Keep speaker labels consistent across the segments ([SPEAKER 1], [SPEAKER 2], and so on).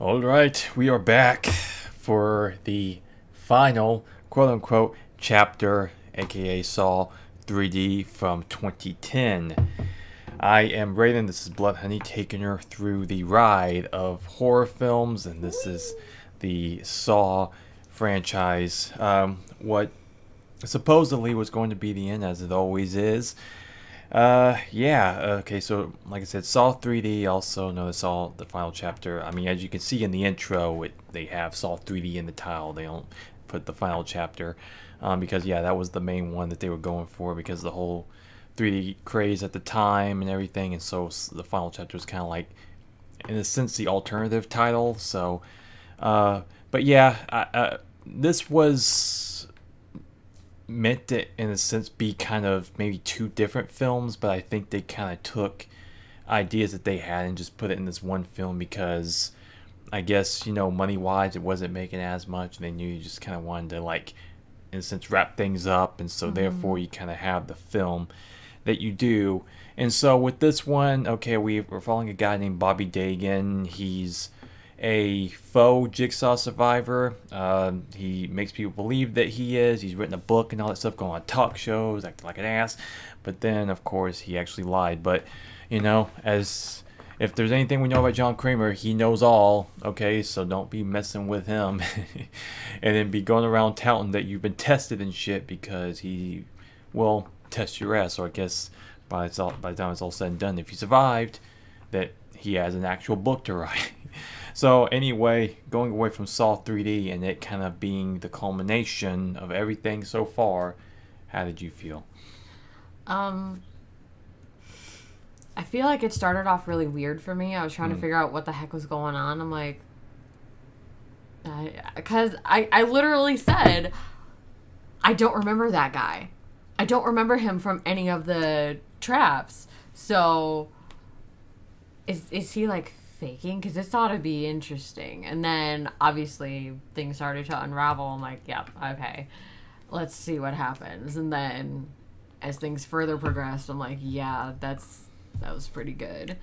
[SPEAKER 1] All right, we are back for the final quote unquote chapter, aka Saw 3D from 2010. I am Brayden, this is Blood Honey taking her through the ride of horror films, and this is the Saw franchise. What supposedly was going to be the end, as it always is. Okay, so like I said, Saw 3D, also known as Saw the Final Chapter. I mean, as you can see in the intro, they have Saw 3D in the title. They don't put the final chapter because, yeah, that was the main one that they were going for because of the whole 3D craze at the time and everything. And so the final chapter is kind of like, in a sense, the alternative title. So, but yeah, this was meant to, in a sense, be kind of maybe two different films, but I think they kind of took ideas that they had and just put it in this one film because I guess, money wise, it wasn't making as much. And they knew you just kind of wanted to, like, in a sense, wrap things up. And so, therefore, you kind of have the film that you do. And so, with this one, okay, we're following a guy named Bobby Dagan. He's a faux jigsaw survivor. He makes people believe that he is. He's written a book and all that stuff, going on talk shows, acting like an ass. But then, of course, he actually lied. But, as if there's anything we know about John Kramer, he knows all. Okay, so don't be messing with him, and then be going around touting that you've been tested and shit because he will test your ass. So I guess by the time it's all said and done, if you survived, that he has an actual book to write. So anyway, going away from Saw 3D and it kind of being the culmination of everything so far, how did you feel?
[SPEAKER 2] Um, I feel like it started off really weird for me. I was trying to figure out what the heck was going on. I'm like, because I literally said, I don't remember that guy. I don't remember him from any of the traps. So, is he like faking? Because this ought to be interesting. And then obviously things started to unravel. I'm like, yep, okay, let's see what happens. And then as things further progressed, I'm like, yeah, that was pretty good.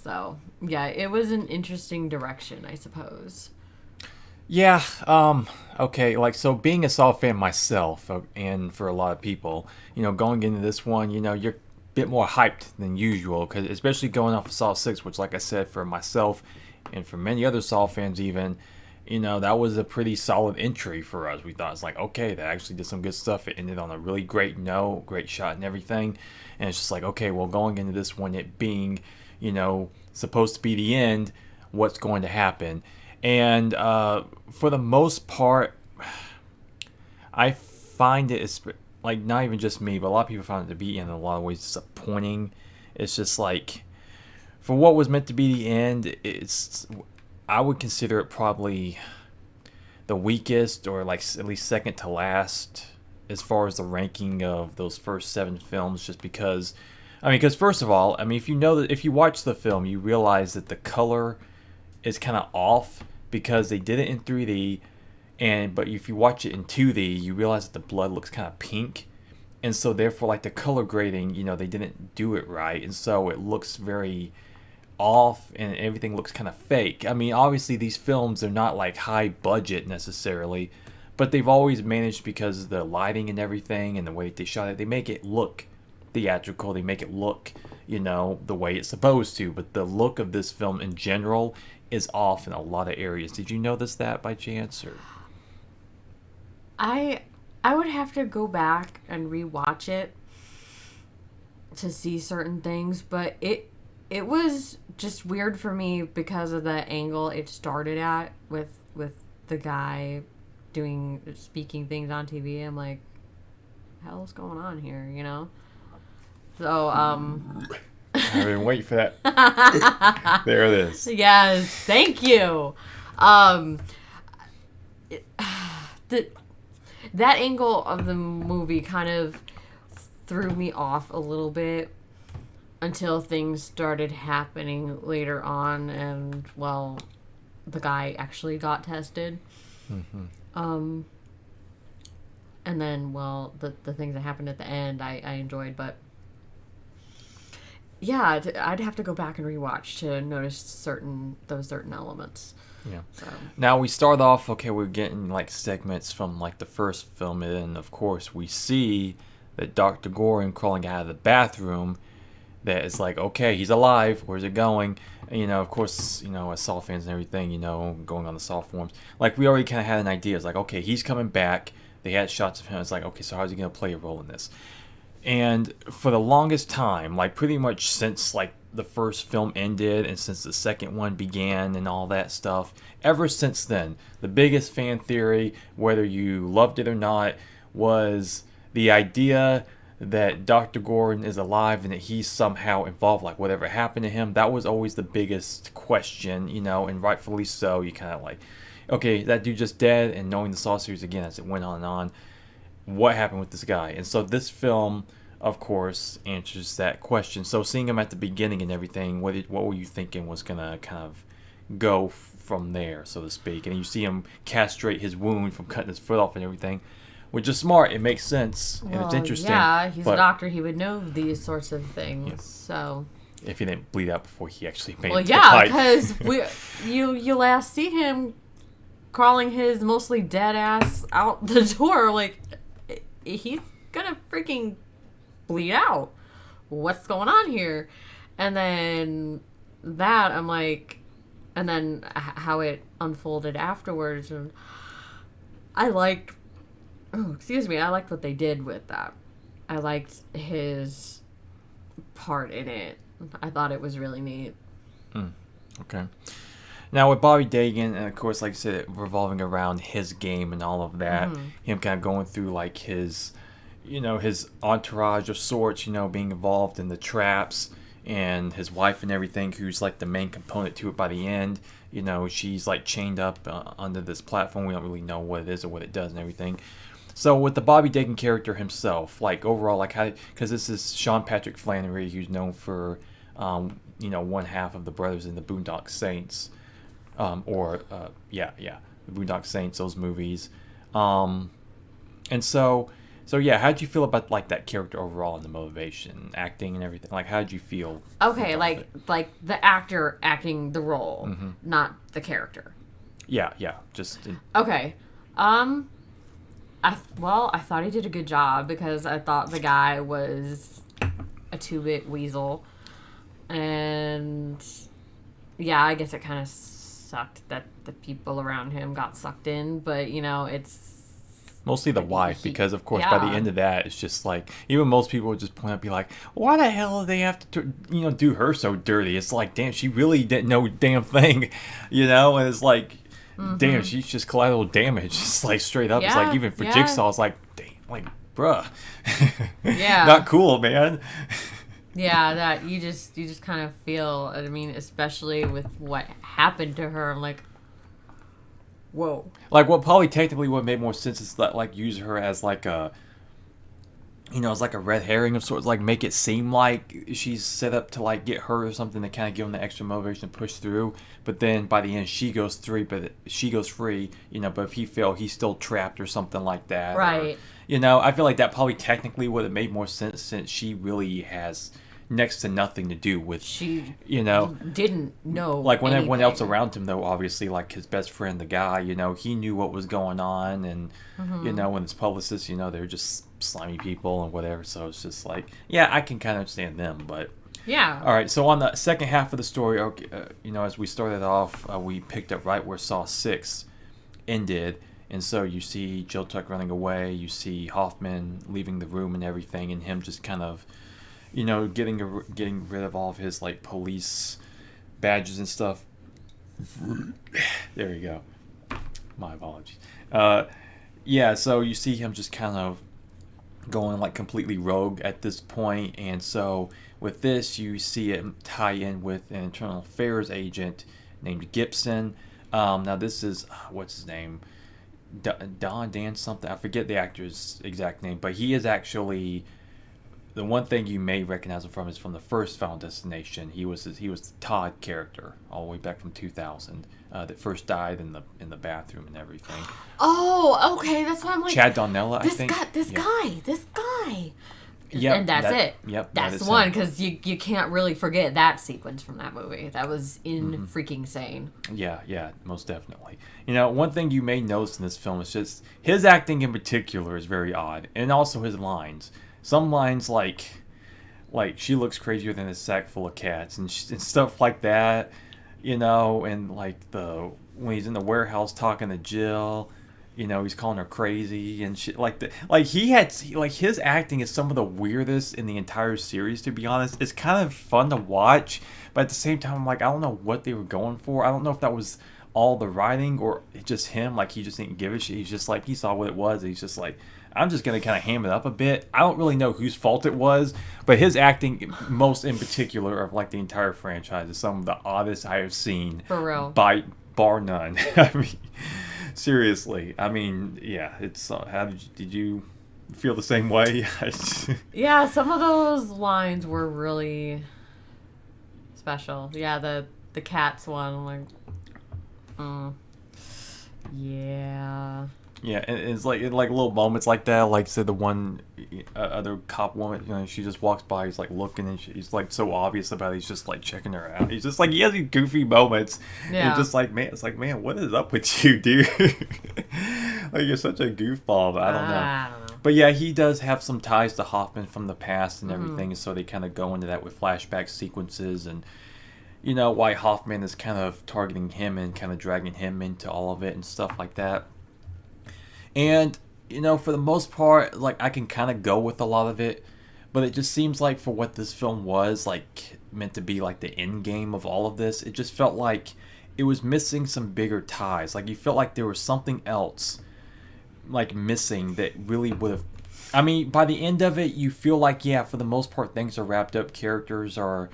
[SPEAKER 2] So yeah, it was an interesting direction, I suppose.
[SPEAKER 1] Yeah, okay, like, so being a Saw fan myself, and for a lot of people, going into this one, you're a bit more hyped than usual, because especially going off of Saw 6, which, like I said, for myself and for many other Saw fans even, that was a pretty solid entry for us. We thought it's like, okay, that actually did some good stuff. It ended on a really great note, great shot and everything. And it's just like, okay, well, going into this one, it being, supposed to be the end, what's going to happen? And for the most part, I find it is like not even just me, but a lot of people found it to be in a lot of ways disappointing. It's just like for what was meant to be the end, it's I would consider it probably the weakest or like at least second to last as far as the ranking of those first seven films. Just because, I mean, because first of all, I mean, if you watch the film, you realize that the color is kind of off because they did it in 3D, but if you watch it in 2D, you realize that the blood looks kind of pink, and so therefore, like the color grading, they didn't do it right, and so it looks very off, and everything looks kind of fake. I mean, obviously these films are not like high budget necessarily, but they've always managed because of the lighting and everything and the way they shot it. They make it look theatrical. They make it look, the way it's supposed to. But the look of this film in general is off in a lot of areas. Did you notice that by chance? Or
[SPEAKER 2] I I would have to go back and rewatch it to see certain things, but it was just weird for me because of the angle it started at with the guy doing speaking things on TV. I'm like, hell's going on here, you know? So
[SPEAKER 1] I didn't wait for that. There it is.
[SPEAKER 2] yes, thank you. Um the that angle of the movie kind of threw me off a little bit until things started happening later on, and well, the guy actually got tested. Um, and then, well, the things that happened at the end, I enjoyed, but yeah, I'd have to go back and rewatch to notice those certain elements.
[SPEAKER 1] Yeah.
[SPEAKER 2] So
[SPEAKER 1] Now we start off, okay, we're getting like segments from like the first film, and of course we see that Dr. Goring crawling out of the bathroom. That is like, okay, he's alive. Where's it going? And, of course, as Saw fans and everything, going on the Saw forums, like we already kind of had an idea. It's like, okay, he's coming back. They had shots of him. It's like, okay, so how's he gonna play a role in this? And for the longest time, like pretty much since like the first film ended and since the second one began and all that stuff, ever since then, the biggest fan theory, whether you loved it or not, was the idea that Dr. Gordon is alive and that he's somehow involved, like whatever happened to him. That was always the biggest question, and rightfully so. You kind of like, okay, that dude just dead, and knowing the Saw series again as it went on and on, what happened with this guy? And so this film, of course, answers that question. So seeing him at the beginning and everything, what were you thinking was gonna kind of go from there, so to speak? And you see him castrate his wound from cutting his foot off and everything, which is smart. It makes sense and it's interesting.
[SPEAKER 2] Yeah, he's a doctor. He would know these sorts of things. Yeah. So
[SPEAKER 1] if he didn't bleed out before he actually made
[SPEAKER 2] it
[SPEAKER 1] to the fight.
[SPEAKER 2] because you last see him crawling his mostly dead ass out the door. Like, he's gonna freaking bleed out. What's going on here? And then I'm like, and then how it unfolded afterwards, and I liked what they did with that. I liked his part in it. I thought it was really neat.
[SPEAKER 1] Okay. Now with Bobby Dagan, and of course, like I said, revolving around his game and all of that, him kind of going through like his, his entourage of sorts, being involved in the traps, and his wife and everything, who's like the main component to it by the end. She's like chained up under this platform. We don't really know what it is or what it does and everything. So with the Bobby Dagan character himself, like overall, like how, because this is Sean Patrick Flanery, who's known for, one half of the Brothers in the Boondock Saints, the Boondock Saints, those movies, and so yeah, how did you feel about like that character overall and the motivation, acting and everything? Like, how did you feel?
[SPEAKER 2] Okay, like the actor acting the role, not the character.
[SPEAKER 1] Yeah,
[SPEAKER 2] Okay, I thought he did a good job because I thought the guy was a 2-bit weasel, and yeah, I guess it kind of sucked that the people around him got sucked in, but it's
[SPEAKER 1] mostly the wife, because of course by the end of that, it's just like, even most people would just point out, be like, why the hell do they have to do her so dirty? It's like, damn, she really didn't know a damn thing, and it's like, damn, she's just collateral damage. It's like straight up. Yeah, it's like, even for Jigsaw, it's like, damn, like, bruh.
[SPEAKER 2] Yeah.
[SPEAKER 1] Not cool, man.
[SPEAKER 2] Yeah, that you just kind of feel, I mean, especially with what happened to her, I'm like, whoa.
[SPEAKER 1] Like, what probably technically would make more sense is that, like, use her as like a, as like a red herring of sorts, like make it seem like she's set up to like get hurt or something to kind of give him the extra motivation to push through. But then by the end, she goes free. But if he failed, he's still trapped or something like that.
[SPEAKER 2] Right.
[SPEAKER 1] Or, I feel like that probably technically would have made more sense, since she really has next to nothing to do with,
[SPEAKER 2] she didn't know,
[SPEAKER 1] like, when
[SPEAKER 2] anything.
[SPEAKER 1] Everyone else around him, though, obviously, like his best friend, the guy, he knew what was going on, and when his publicist, they're just slimy people and whatever. So it's just like, yeah, I can kind of understand them, but
[SPEAKER 2] yeah.
[SPEAKER 1] All right, so on the second half of the story, as we started off, we picked up right where Saw 6 ended. And so you see Joe Tuck running away, you see Hoffman leaving the room and everything, and him just kind of, getting rid of all of his like police badges and stuff. There you go. My apologies. Yeah, so you see him just kind of going like completely rogue at this point, and so with this you see it tie in with an internal affairs agent named Gibson. Now this is what's his name? Dan something. I forget the actor's exact name, but he is actually the one thing you may recognize him from is from the first Final Destination. He was the Todd character all the way back from 2000 that first died in the bathroom and everything.
[SPEAKER 2] Oh, okay, that's why I'm like,
[SPEAKER 1] Chad Donnella, I think.
[SPEAKER 2] This guy.
[SPEAKER 1] Yep,
[SPEAKER 2] and that's it.
[SPEAKER 1] Yep,
[SPEAKER 2] that's the one, because you can't really forget that sequence from that movie. That was freaking sane.
[SPEAKER 1] Yeah, most definitely. One thing you may notice in this film is just his acting in particular is very odd, and also his lines. Some lines like she looks crazier than a sack full of cats and stuff like that, and like when he's in the warehouse talking to Jill. He's calling her crazy and shit like that. Like his acting is some of the weirdest in the entire series. To be honest, it's kind of fun to watch, but at the same time, I'm like, I don't know what they were going for. I don't know if that was all the writing or just him. Like he just didn't give a shit. He's just like he saw what it was. And he's just like, I'm just gonna kind of ham it up a bit. I don't really know whose fault it was, but his acting, most in particular, of like the entire franchise, is some of the oddest I have seen.
[SPEAKER 2] For real.
[SPEAKER 1] By bar none. I mean. Seriously, I mean, yeah, it's how did you feel the same way?
[SPEAKER 2] Yeah, some of those lines were really special. Yeah, the cats one, like, yeah.
[SPEAKER 1] Yeah, and it's like little moments like that. Like, say the one other cop woman, she just walks by. He's like looking, and he's like so obvious about it. He's just like checking her out. He's just like he has these goofy moments. Yeah. And just like man, what is up with you, dude? Like you're such a goofball. I don't know. But yeah, he does have some ties to Hoffman from the past and everything. So they kind of go into that with flashback sequences and. Why Hoffman is kind of targeting him and kind of dragging him into all of it and stuff like that. And, for the most part, like, I can kind of go with a lot of it, but it just seems like for what this film was, like, meant to be, like, the end game of all of this, it just felt like it was missing some bigger ties. Like, you felt like there was something else, like, missing that really would have... I mean, by the end of it, you feel like, yeah, for the most part, things are wrapped up, characters are...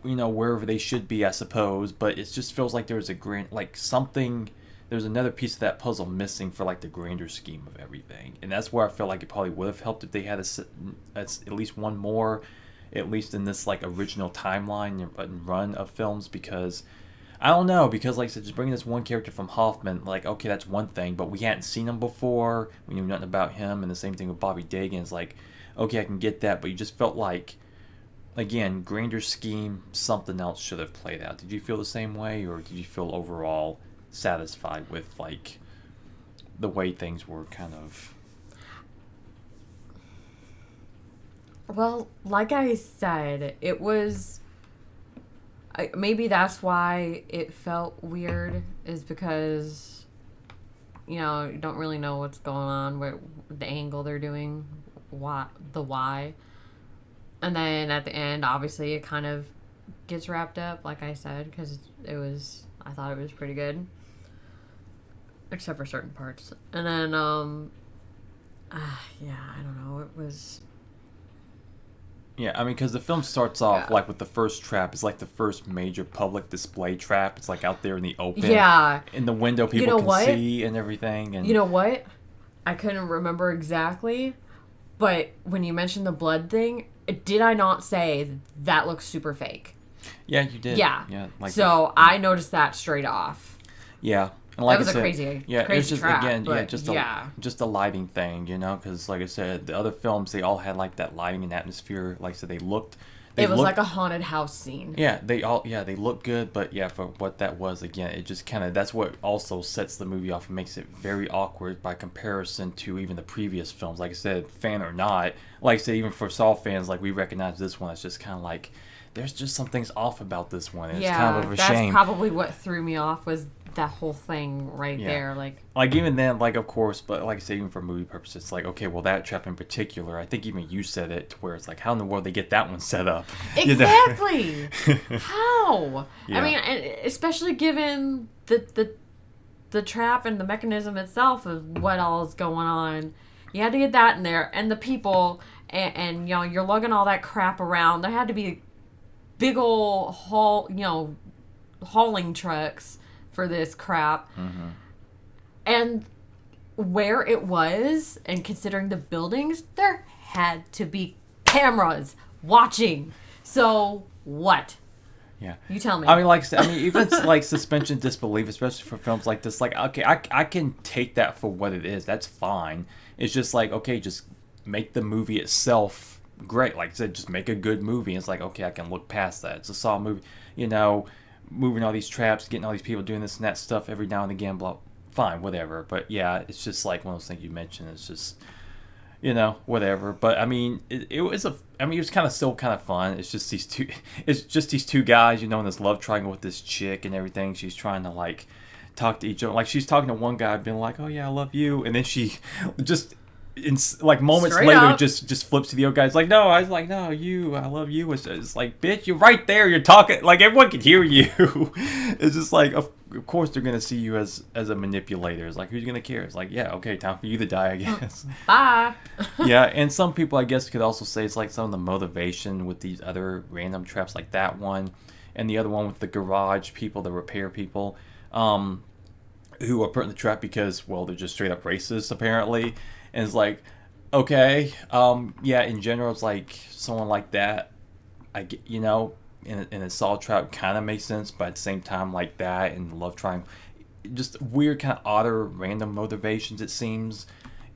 [SPEAKER 1] wherever they should be, I suppose, but it just feels like there was a grand, like something, there's another piece of that puzzle missing for like the grander scheme of everything, and that's where I feel like it probably would have helped if they had at least one more, at least in this like original timeline and run of films, because I don't know, because like I said, just bringing this one character from Hoffman, like okay, that's one thing, but we hadn't seen him before, we knew nothing about him, and the same thing with Bobby Dagan, it's like, okay, I can get that, but you just felt like again, grander scheme, something else should have played out. Did you feel the same way, or did you feel overall satisfied with, like, the way things were kind of...
[SPEAKER 2] Well, like I said, it was... maybe that's why it felt weird, is because, you don't really know what's going on, where the angle they're doing, why. And then at the end, obviously, it kind of gets wrapped up, like I said, because I thought it was pretty good. Except for certain parts. And then, yeah, I don't know, it was...
[SPEAKER 1] Yeah, I mean, because the film starts off, like, with the first trap. It's like the first major public display trap. It's, like, out there in the open.
[SPEAKER 2] Yeah.
[SPEAKER 1] In the window, people can see and everything. And
[SPEAKER 2] you know what? I couldn't remember exactly, but when you mentioned the blood thing... Did I not say that looks super fake?
[SPEAKER 1] Yeah, you did.
[SPEAKER 2] Yeah. Like so I noticed that straight off.
[SPEAKER 1] Yeah. And like
[SPEAKER 2] that was
[SPEAKER 1] I said,
[SPEAKER 2] crazy
[SPEAKER 1] it's just
[SPEAKER 2] trap,
[SPEAKER 1] again, just a lighting thing, because like I said, the other films they all had like that lighting and atmosphere. Like I said, it was
[SPEAKER 2] like a haunted house scene.
[SPEAKER 1] Yeah, they look good, but yeah, for what that was, again, it just kind of that's what also sets the movie off and makes it very awkward by comparison to even the previous films. Like I said, fan or not, like I said, even for Saw fans, like we recognize this one. It's just kind of like there's just some things off about this one. It's kind of a shame.
[SPEAKER 2] That's probably what threw me off was that whole thing there, like
[SPEAKER 1] even then, like of course, but like I say, even for movie purposes, it's like okay, well that trap in particular, I think even you said it, to where it's like, how in the world they get that one set up?
[SPEAKER 2] Exactly. How? Yeah. I mean, especially given the trap and the mechanism itself of what all is going on, you had to get that in there, and the people, and you're lugging all that crap around. There had to be big ol' hauling trucks for this crap. Mm-hmm. And where it was, and considering the buildings, there had to be cameras watching. So what?
[SPEAKER 1] Yeah,
[SPEAKER 2] you tell me.
[SPEAKER 1] I mean, even like suspension of disbelief, especially for films like this. Like, okay, I can take that for what it is. That's fine. It's just like, okay, just make the movie itself great. Like I said, just make a good movie. And it's like, okay, I can look past that. It's a solid movie. You know, moving all these traps, getting all these people doing this and that stuff every now and again. Blah, fine, whatever. But yeah, it's just like one of those things you mentioned. It's just, you know, whatever. But I mean, it was a. I mean, it was kind of still kind of fun. It's just these two. It's just these two guys, you know, in this love triangle with this chick and everything. She's trying to like talk to each other. Like she's talking to one guy, being like, "Oh yeah, I love you," and then she just in like moments
[SPEAKER 2] Straight
[SPEAKER 1] later
[SPEAKER 2] up.
[SPEAKER 1] just flips to the other guy. It's like, "No," I was like, "No, you, I love you." It's like, bitch, you're right there. You're talking like everyone can hear you. It's just like, of course they're gonna see you as a manipulator. It's like, who's gonna care? It's like, yeah, okay, time for you to die, I guess.
[SPEAKER 2] Bye.
[SPEAKER 1] Yeah, and some people, I guess, could also say it's like some of the motivation with these other random traps, like that one, and the other one with the garage people, the repair people, who are put in the trap because, well, they're just straight up racist, apparently. And it's like, okay, yeah, in general, it's like someone like that, I get, you know, in a solid trap kind of makes sense, but at the same time, like that and love triangle, just weird kind of odder random motivations, it seems,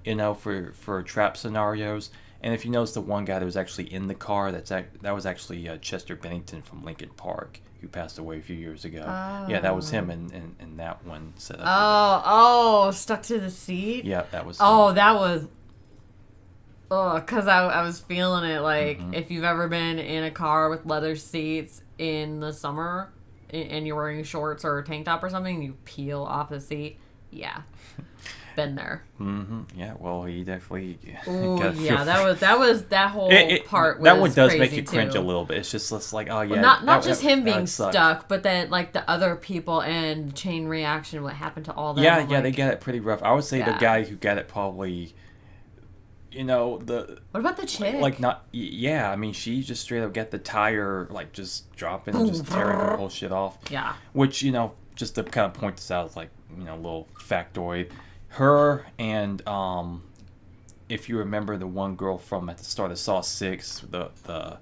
[SPEAKER 1] you know, for trap scenarios. And if you notice, the one guy that was actually in the car, that was actually Chester Bennington from Lincoln Park, who passed away a few years ago. Yeah, that was him in that one setup.
[SPEAKER 2] Oh, stuck to the seat?
[SPEAKER 1] Yeah, that was
[SPEAKER 2] Oh,
[SPEAKER 1] him.
[SPEAKER 2] that was... Oh, because I was feeling it. Like,
[SPEAKER 1] Mm-hmm.
[SPEAKER 2] if you've ever been in a car with leather seats in the summer and you're wearing shorts or a tank top or something, you peel off the seat. Yeah. Been there.
[SPEAKER 1] Yeah, well, he definitely
[SPEAKER 2] Oh,
[SPEAKER 1] got
[SPEAKER 2] yeah, that whole part was
[SPEAKER 1] that one does make
[SPEAKER 2] crazy,
[SPEAKER 1] you cringe
[SPEAKER 2] too.
[SPEAKER 1] a little bit. It's just like, oh yeah,
[SPEAKER 2] Not
[SPEAKER 1] that-
[SPEAKER 2] just
[SPEAKER 1] that-
[SPEAKER 2] him
[SPEAKER 1] that
[SPEAKER 2] being
[SPEAKER 1] sucked.
[SPEAKER 2] stuck, but then like the other people and chain reaction, what happened to all them.
[SPEAKER 1] Yeah,
[SPEAKER 2] I'm
[SPEAKER 1] yeah, they
[SPEAKER 2] like,
[SPEAKER 1] got it pretty rough. I would say the
[SPEAKER 2] Yeah.
[SPEAKER 1] guy who got it probably, you know,
[SPEAKER 2] What about the chick?
[SPEAKER 1] like not yeah. I mean, she just straight up got the tire like just dropping and just tearing her whole shit off.
[SPEAKER 2] Yeah.
[SPEAKER 1] Which, you know, just to kind of point this out, is like, you know, a little factoid. Her and if you remember the one girl from at the start of Saw 6, the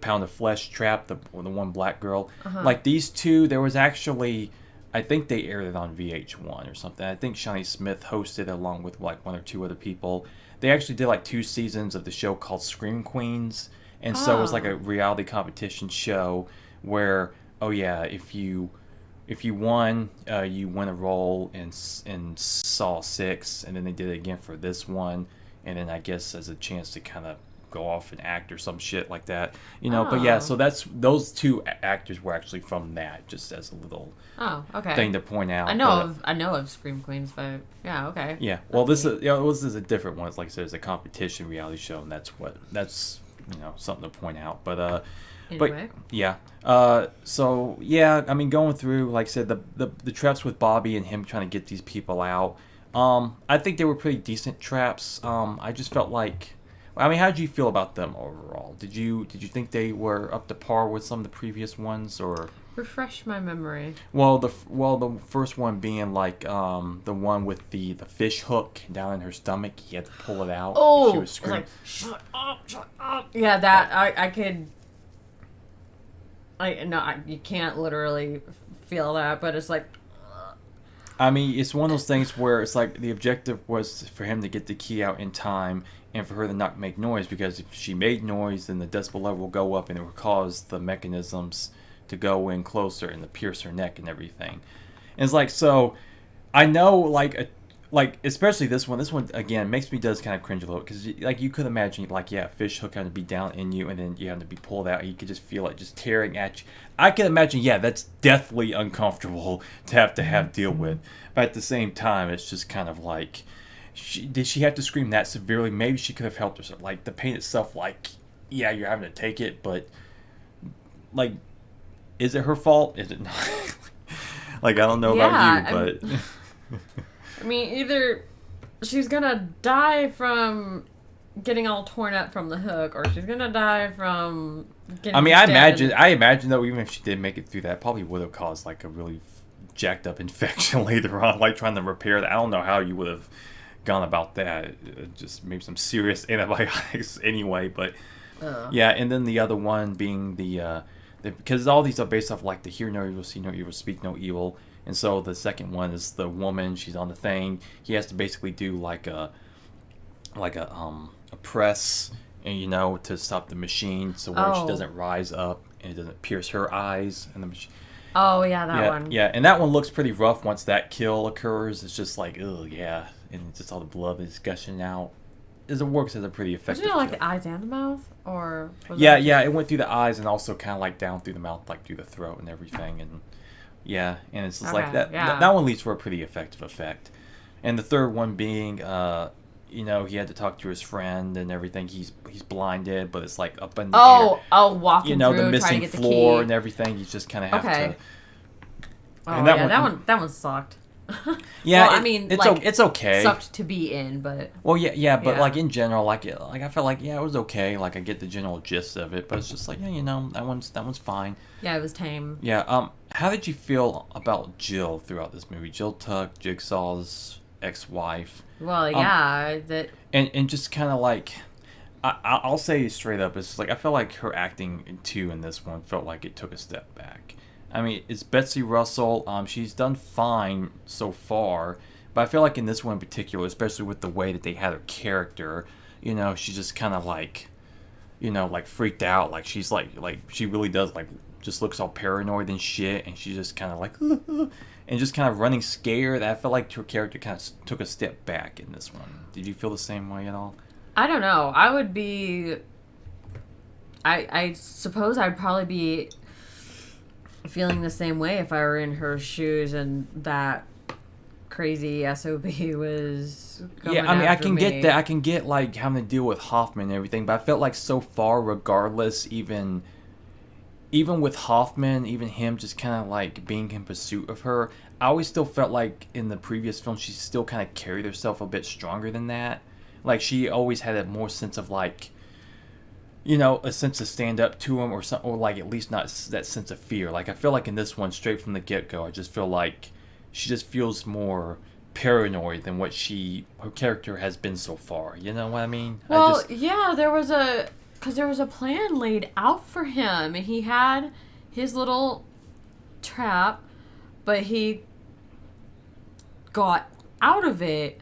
[SPEAKER 1] pound of flesh trap, the one black girl, like these two, there was actually, I think they aired it on VH1 or something. I think Shawnee Smith hosted along with like one or two other people. They actually did like 2 seasons of the show called Scream Queens, and so it was like a reality competition show where, oh yeah, if you won, you win a role in Saw 6, and then they did it again for this one, and then I guess as a chance to kind of go off and act or some shit like that, you know. But yeah,
[SPEAKER 2] Oh.
[SPEAKER 1] so those two actors were actually from that, just as a little
[SPEAKER 2] Oh, okay.
[SPEAKER 1] thing to point out.
[SPEAKER 2] I
[SPEAKER 1] But,
[SPEAKER 2] know of Scream Queens, but yeah, okay.
[SPEAKER 1] yeah, well, this is a different one. It's like I said, it's a competition reality show, and that's you know, something to point out. But
[SPEAKER 2] Anyway.
[SPEAKER 1] But yeah, so yeah, I mean, going through, like I said, the traps with Bobby and him trying to get these people out, I think they were pretty decent traps. I just felt like, I mean, how did you feel about them overall? Did you think they were up to par with some of the previous ones, or?
[SPEAKER 2] Refresh my memory.
[SPEAKER 1] Well, the first one being like the one with the fish hook down in her stomach. He had to pull it out.
[SPEAKER 2] Oh,
[SPEAKER 1] She was
[SPEAKER 2] it's
[SPEAKER 1] screaming.
[SPEAKER 2] like, shut up. Yeah, that I could. You can't literally feel that, but it's like,
[SPEAKER 1] I mean, it's one of those things where it's like the objective was for him to get the key out in time and for her to not make noise, because if she made noise, then the decibel level will go up and it will cause the mechanisms to go in closer and to pierce her neck and everything. And it's like, so I know, like especially this one again makes me does kind of cringe a little, because like you could imagine, like, yeah, fish hook having to be down in you and then you have to be pulled out, and you could just feel it just tearing at you. I can imagine, yeah, that's deathly uncomfortable to have deal with, but at the same time, it's just kind of like, did she have to scream that severely? Maybe she could have helped herself. Like the pain itself, like, yeah, you're having to take it, but like, is it her fault? Is it not? Like, I don't know about you, but
[SPEAKER 2] I mean, either she's gonna die from getting all torn up from the hook, or she's gonna die from getting.
[SPEAKER 1] I mean, I
[SPEAKER 2] stabbed in
[SPEAKER 1] imagine though, even if she did make it through that, probably would have caused like a really jacked up infection later on, like trying to repair that. I don't know how you would have gone about that. Just maybe some serious antibiotics anyway, but yeah. And then the other one being the because all these are based off like the hear no evil, see no evil, speak no evil. And so the second one is the woman. She's on the thing. He has to basically do like a press and to stop the machine so where she
[SPEAKER 2] Oh.
[SPEAKER 1] doesn't rise up and it doesn't pierce her eyes and the machine.
[SPEAKER 2] Oh yeah, that
[SPEAKER 1] Yeah,
[SPEAKER 2] one.
[SPEAKER 1] yeah, and that one looks pretty rough once that kill occurs. It's just like, oh yeah, and just all the blood is gushing out. It works as a pretty
[SPEAKER 2] Wasn't
[SPEAKER 1] effective
[SPEAKER 2] it like
[SPEAKER 1] kill.
[SPEAKER 2] the eyes and the mouth, or was
[SPEAKER 1] Yeah,
[SPEAKER 2] that
[SPEAKER 1] yeah, it went through the eyes and also kind of like down through the mouth, like through the throat and everything, and yeah, and it's just like
[SPEAKER 2] Okay,
[SPEAKER 1] that.
[SPEAKER 2] yeah.
[SPEAKER 1] That one leads for a pretty effective effect, and the third one being, he had to talk to his friend and everything. He's blinded, but it's like up in the air.
[SPEAKER 2] walking
[SPEAKER 1] The
[SPEAKER 2] through trying to
[SPEAKER 1] missing
[SPEAKER 2] get the
[SPEAKER 1] floor
[SPEAKER 2] key.
[SPEAKER 1] and everything. You just kind of have
[SPEAKER 2] Okay.
[SPEAKER 1] to.
[SPEAKER 2] Oh
[SPEAKER 1] And
[SPEAKER 2] yeah, that one sucked.
[SPEAKER 1] Yeah,
[SPEAKER 2] well, I mean,
[SPEAKER 1] it's
[SPEAKER 2] like,
[SPEAKER 1] it's okay.
[SPEAKER 2] sucked to be in, but
[SPEAKER 1] Well, yeah, but
[SPEAKER 2] Yeah.
[SPEAKER 1] like in general, like I felt like it was okay. Like I get the general gist of it, but it's just like that one's fine.
[SPEAKER 2] yeah, it was tame.
[SPEAKER 1] Yeah. How did you feel about Jill throughout this movie? Jill Tuck, Jigsaw's ex-wife,
[SPEAKER 2] Well, yeah, that
[SPEAKER 1] and just kind of like, I'll say straight up, it's like I felt like her acting too in this one felt like it took a step back. I mean, it's Betsy Russell. She's done fine so far, but I feel like in this one in particular, especially with the way that they had her character, she just kind of like, like freaked out. Like she's like she really does like just looks all paranoid and shit, and she's just kind of like, and just kind of running scared. I felt like her character kind of took a step back in this one. Did you feel the same way at all?
[SPEAKER 2] I don't know. I would be. I suppose I'd probably be feeling the same way if I were in her shoes and that crazy SOB was going
[SPEAKER 1] Yeah, I mean, I
[SPEAKER 2] after
[SPEAKER 1] can
[SPEAKER 2] me.
[SPEAKER 1] get that. I can get like having to deal with Hoffman and everything, but I felt like so far, regardless, even with Hoffman, even him just kind of like being in pursuit of her, I always still felt like in the previous film she still kind of carried herself a bit stronger than that. Like she always had a more sense of like, a sense to stand up to him or something, or like at least not that sense of fear. Like I feel like in this one, straight from the get go, I just feel like she just feels more paranoid than what her character has been so far. You know what I mean?
[SPEAKER 2] Well, yeah, there was a plan laid out for him, and he had his little trap, but he got out of it,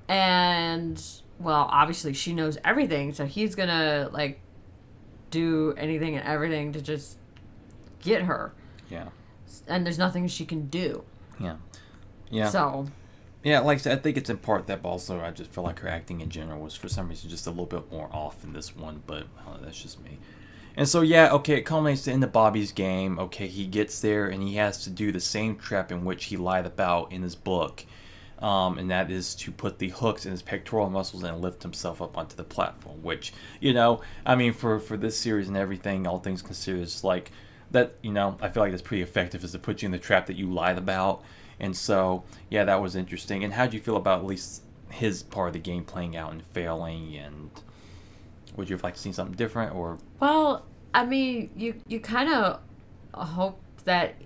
[SPEAKER 2] and well, obviously she knows everything, so he's gonna like do anything and everything to just get her,
[SPEAKER 1] yeah,
[SPEAKER 2] and there's nothing she can do.
[SPEAKER 1] yeah, yeah.
[SPEAKER 2] So
[SPEAKER 1] Yeah, like I said, I think it's in part that, but also I just feel like her acting in general was for some reason just a little bit more off in this one, but that's just me. And so, yeah, okay, it culminates into Bobby's game. Okay, he gets there and he has to do the same trap in which he lied about in his book. And that is to put the hooks in his pectoral muscles and lift himself up onto the platform, which, I mean, for this series and everything, all things considered, it's like that, I feel like that's pretty effective, is to put you in the trap that you lied about. And so, yeah, that was interesting. And how do you feel about at least his part of the game playing out and failing? And would you have liked to see something different? Or
[SPEAKER 2] well, I mean, you kind of hoped that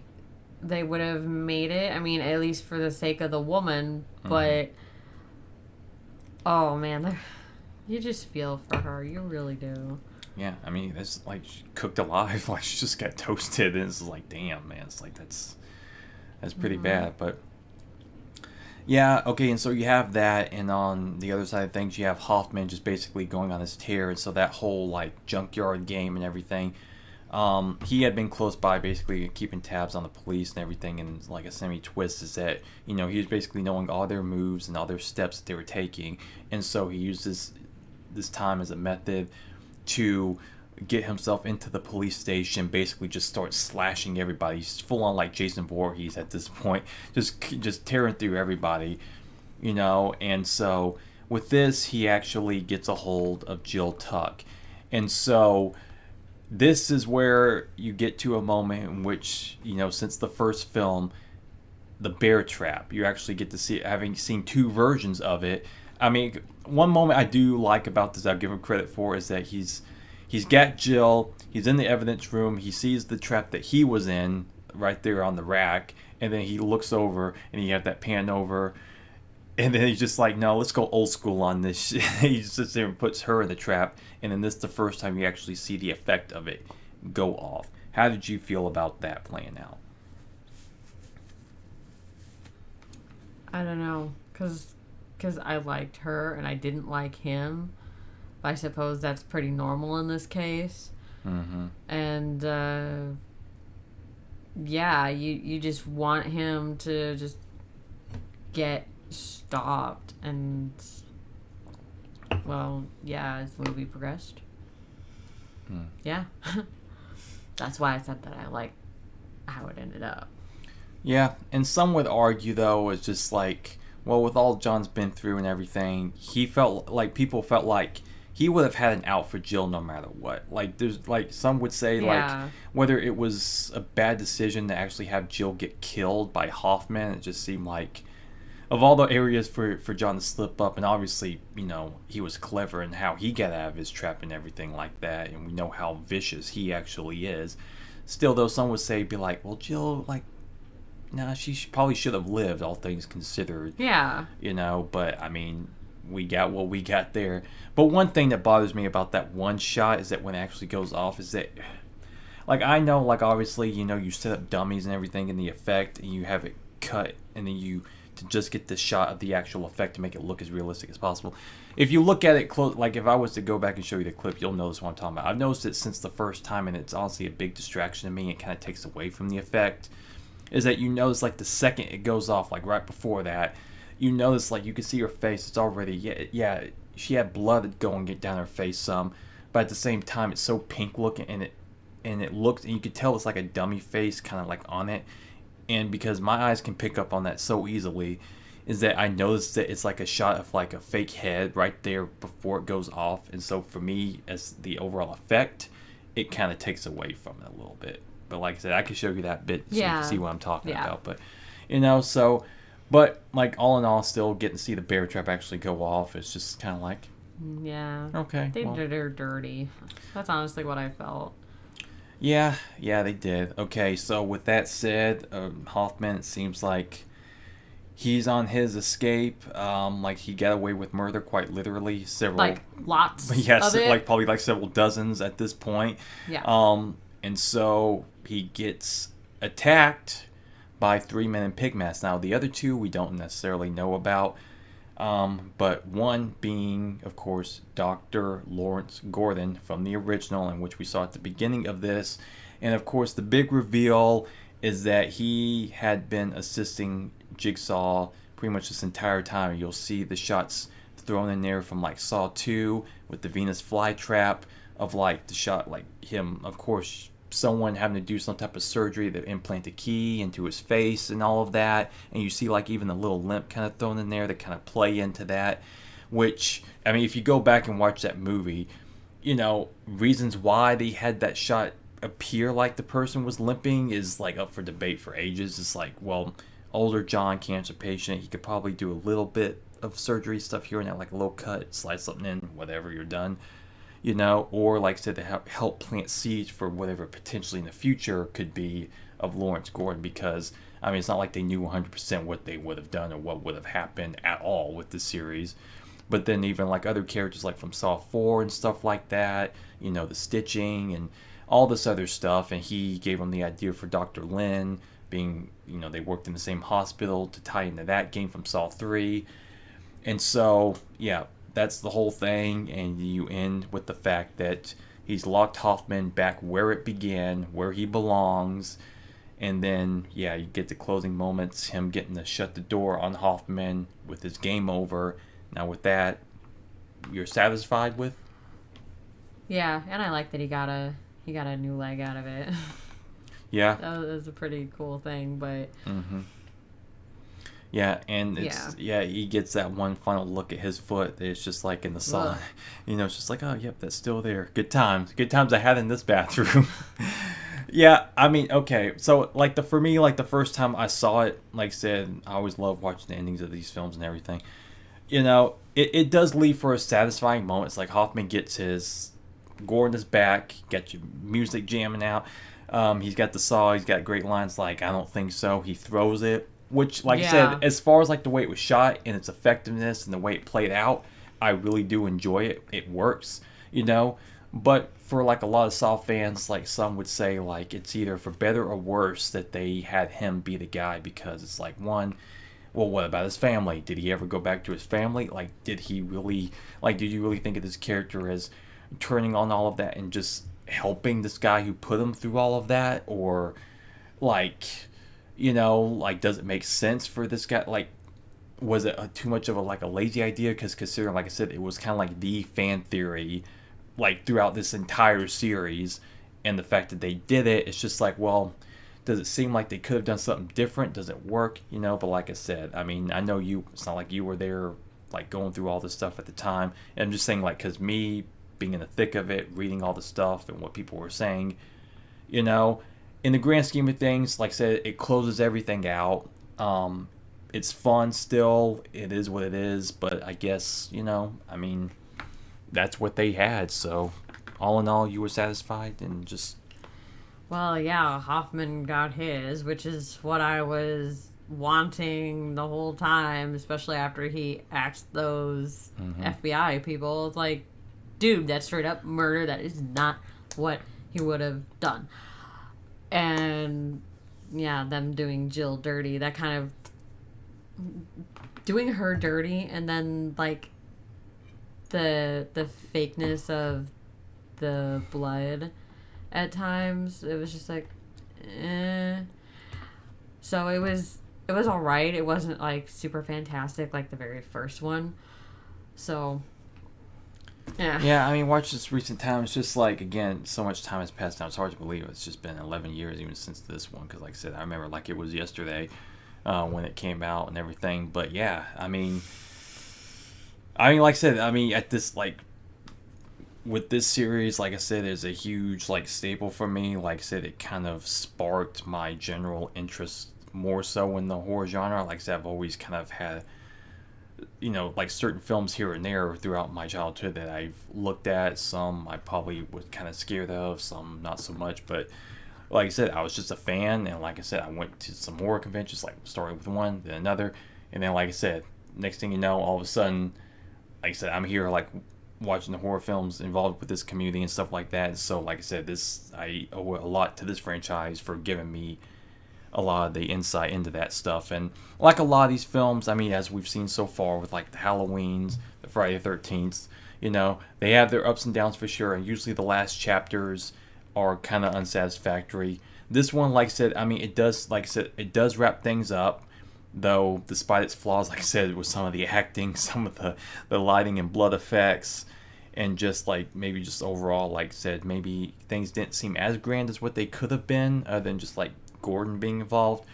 [SPEAKER 2] they would have made it. I mean, at least for the sake of the woman. But oh man, you just feel for her. You really do.
[SPEAKER 1] yeah, I mean, it's like she cooked alive, like she just got toasted, and it's like, damn, man, it's like that's pretty bad. But yeah, okay, and so you have that, and on the other side of things, you have Hoffman just basically going on his tear, and so that whole like junkyard game and everything. He had been close by, basically keeping tabs on the police and everything, and like a semi-twist is that he was basically knowing all their moves and all their steps that they were taking, and so he used this time as a method to get himself into the police station, basically just start slashing everybody. He's full on like Jason Voorhees at this point, just tearing through everybody, and so with this he actually gets a hold of Jill Tuck, and so this is where you get to a moment in which, since the first film, the bear trap, you actually get to see, having seen two versions of it. I mean, one moment I do like about this, I'll give him credit for, is that he's got Jill, he's in the evidence room, he sees the trap that he was in right there on the rack, and then he looks over and you have that pan over, and then he's just like, no, let's go old school on this shit. He just sits there and puts her in the trap, and then this is the first time you actually see the effect of it go off. How did you feel about that playing out?
[SPEAKER 2] I don't know, cause I liked her and I didn't like him, I suppose that's pretty normal in this case.
[SPEAKER 1] Mm-hmm.
[SPEAKER 2] And yeah, you just want him to just get stopped. And well, yeah, as the movie progressed. Yeah. That's why I said that I like how it ended up.
[SPEAKER 1] Yeah, and some would argue though it's just like, well, with all John's been through and everything, he felt like people felt like he would have had an out for Jill no matter what. Like there's like some would say
[SPEAKER 2] Yeah.
[SPEAKER 1] like whether it was a bad decision to actually have Jill get killed by Hoffman, it just seemed like of all the areas for John to slip up, and obviously, he was clever in how he got out of his trap and everything like that, and we know how vicious he actually is. Still, though, some would say, be like, well, Jill, like, nah, she probably should have lived, all things considered.
[SPEAKER 2] Yeah.
[SPEAKER 1] But, I mean, we got what we got there. But one thing that bothers me about that one shot is that when it actually goes off is that, like, I know, like, obviously, you set up dummies and everything in the effect, and you have it cut, and then you to just get the shot of the actual effect to make it look as realistic as possible. If you look at it close, like if I was to go back and show you the clip, you'll notice what I'm talking about. I've noticed it since the first time, and it's honestly a big distraction to me. It kind of takes away from the effect. Is that you notice like the second it goes off, like right before that, you notice like you can see her face. It's already yeah. She had blood going down her face some, but at the same time it's so pink looking, and it looks, and you could tell it's like a dummy face kind of like on it. And because my eyes can pick up on that so easily, is that I noticed that it's like a shot of like a fake head right there before it goes off. And so for me, as the overall effect, it kind of takes away from it a little bit. But like I said, I can show you that bit so you can see what I'm talking about. But, but like all in all, still getting to see the bear trap actually go off, it's just kind of like,
[SPEAKER 2] yeah.
[SPEAKER 1] Okay.
[SPEAKER 2] They did her dirty. That's honestly what I felt.
[SPEAKER 1] Yeah, they did. Okay, so with that said, Hoffman, it seems like he's on his escape. Like he got away with murder, quite literally, several.
[SPEAKER 2] Like lots.
[SPEAKER 1] Yes,
[SPEAKER 2] of it.
[SPEAKER 1] like probably like several dozens at this point.
[SPEAKER 2] Yeah.
[SPEAKER 1] And so he gets attacked by 3 men in pig masks. Now the other two we don't necessarily know about. But one being, of course, Dr. Lawrence Gordon from the original, in which we saw at the beginning of this. And of course, the big reveal is that he had been assisting Jigsaw pretty much this entire time. You'll see the shots thrown in there from like Saw 2 with the Venus flytrap, of like the shot, like him, of course, someone having to do some type of surgery that implant a key into his face and all of that, and you see like even the little limp kind of thrown in there that kind of play into that, which, I mean, if you go back and watch that movie, reasons why they had that shot appear like the person was limping is like up for debate for ages. It's like, well, older John, cancer patient, he could probably do a little bit of surgery stuff here and there, like a little cut, slide something in, whatever, you're done. Or like I said, to help plant seeds for whatever potentially in the future could be of Lawrence Gordon, because, I mean, it's not like they knew 100% what they would have done or what would have happened at all with the series. But then even like other characters like from Saw 4 and stuff like that, the stitching and all this other stuff, and he gave them the idea for Dr. Lin being, they worked in the same hospital to tie into that game from Saw 3. And so, yeah, that's the whole thing, and you end with the fact that he's locked Hoffman back where it began, where he belongs, and then, yeah, you get the closing moments, him getting to shut the door on Hoffman with his game over. Now with that, you're satisfied with?
[SPEAKER 2] Yeah, and I like that he got a new leg out of it.
[SPEAKER 1] Yeah.
[SPEAKER 2] That was a pretty cool thing, but...
[SPEAKER 1] Mm-hmm. Yeah, and he gets that one final look at his foot. It's just like in the sun. It's just like, oh, yep, that's still there. Good times I had in this bathroom. Yeah, I mean, okay, so like for me, like the first time I saw it, like I said, I always love watching the endings of these films and everything. It does leave for a satisfying moment. It's like Hoffman gets his, Gordon is back, got your music jamming out. He's got the saw, he's got great lines like, I don't think so. He throws it. Which, like I said, as far as like the way it was shot and its effectiveness and the way it played out, I really do enjoy it. It works, But for like a lot of Saw fans, like some would say, like it's either for better or worse that they had him be the guy, because it's like, one, well, what about his family? Did he ever go back to his family? Like, did you really think of this character as turning on all of that and just helping this guy who put him through all of that? Or, like, like, does it make sense for this guy? Like, was it too much of a lazy idea? Because considering, like I said, it was kind of like the fan theory, like, throughout this entire series, and the fact that they did it, it's just like, well, does it seem like they could have done something different? Does it work? But like I said, I mean, I know it's not like you were there, like, going through all this stuff at the time. And I'm just saying, like, because me being in the thick of it, reading all the stuff and what people were saying, in the grand scheme of things, like I said, it closes everything out. It's fun still. It is what it is. But I guess, I mean, that's what they had. So all in all, you were satisfied and just.
[SPEAKER 2] Well, yeah, Hoffman got his, which is what I was wanting the whole time, especially after he asked those FBI people. It's like, dude, that's straight up murder. That is not what he would have done. And yeah, them doing Jill dirty, that kind of doing her dirty, and then like the fakeness of the blood at times, it was just like, eh. So it was all right. It wasn't like super fantastic like the very first one. So yeah.
[SPEAKER 1] Yeah, I mean, watch this recent time. It's just like, again, so much time has passed now. It's hard to believe it's just been 11 years even since this one. Because, like I said, I remember like it was yesterday when it came out and everything. But yeah, I mean, like I said, at this, like, with this series, like I said, is a huge, like, staple for me. Like I said, it kind of sparked my general interest more so in the horror genre. Like I said, I've always kind of had, like, certain films here and there throughout my childhood that I've looked at. Some I probably was kind of scared of, some not so much. But like I said, I was just a fan. And like I said, I went to some horror conventions, like starting with one, then another. And then, like I said, next thing you know, all of a sudden, like I said, I'm here, like, watching the horror films involved with this community and stuff like that. So like I said, I owe a lot to this franchise for giving me a lot of the insight into that stuff. And like a lot of these films, I mean, as we've seen so far with like the Halloweens, the Friday the 13th, they have their ups and downs for sure, and usually the last chapters are kind of unsatisfactory. This one, like I said, I mean, it does wrap things up, though despite its flaws, like I said, with some of the acting, some of the lighting and blood effects, and just like maybe just overall, like I said, maybe things didn't seem as grand as what they could have been, other than just like Gordon being involved.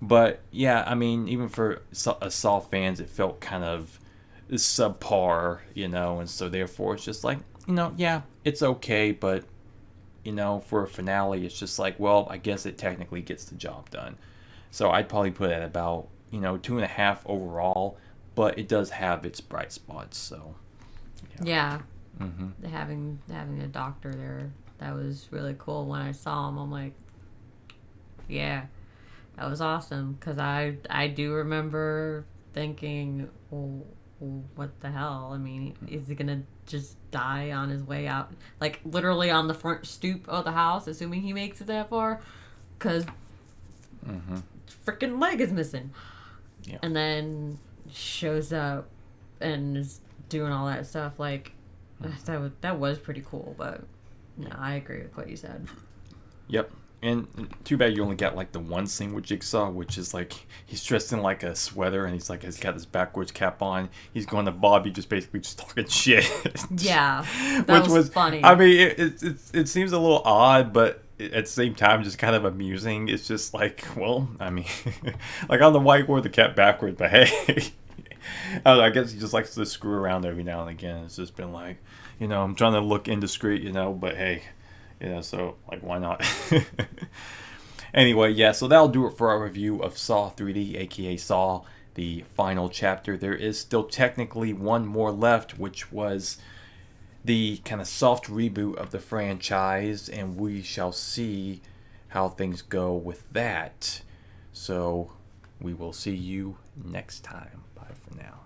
[SPEAKER 1] But yeah, I mean, even for Saw fans, it felt kind of subpar, and so therefore it's just like, yeah, it's okay, but for a finale, it's just like, well, I guess it technically gets the job done. So I'd probably put it at about, 2.5 overall, but it does have its bright spots. So
[SPEAKER 2] yeah. Having a doctor there, that was really cool. When I saw him, I'm like, yeah, that was awesome. Because I do remember thinking, well, what the hell? I mean, is he gonna just die on his way out, like literally on the front stoop of the house, assuming he makes it that far? Because freaking leg is missing.
[SPEAKER 1] Yeah.
[SPEAKER 2] And then shows up and is doing all that stuff. Like, that was pretty cool. But no, I agree with what you said.
[SPEAKER 1] Yep. And too bad you only got like the one scene with Jigsaw, which is like he's dressed in like a sweater and he's got this backwards cap on. He's going to Bobby, just basically just talking shit.
[SPEAKER 2] Yeah, that was funny.
[SPEAKER 1] I mean, it seems a little odd, but at the same time, just kind of amusing. It's just like, well, I mean, like on the whiteboard, the cap backwards, but hey, I don't know, I guess he just likes to screw around every now and again. It's just been like, I'm trying to look indiscreet, but hey. So, like, why not? Anyway, yeah, so that'll do it for our review of Saw 3D, aka Saw, the final chapter. There is still technically one more left, which was the kind of soft reboot of the franchise, and we shall see how things go with that. So, we will see you next time. Bye for now.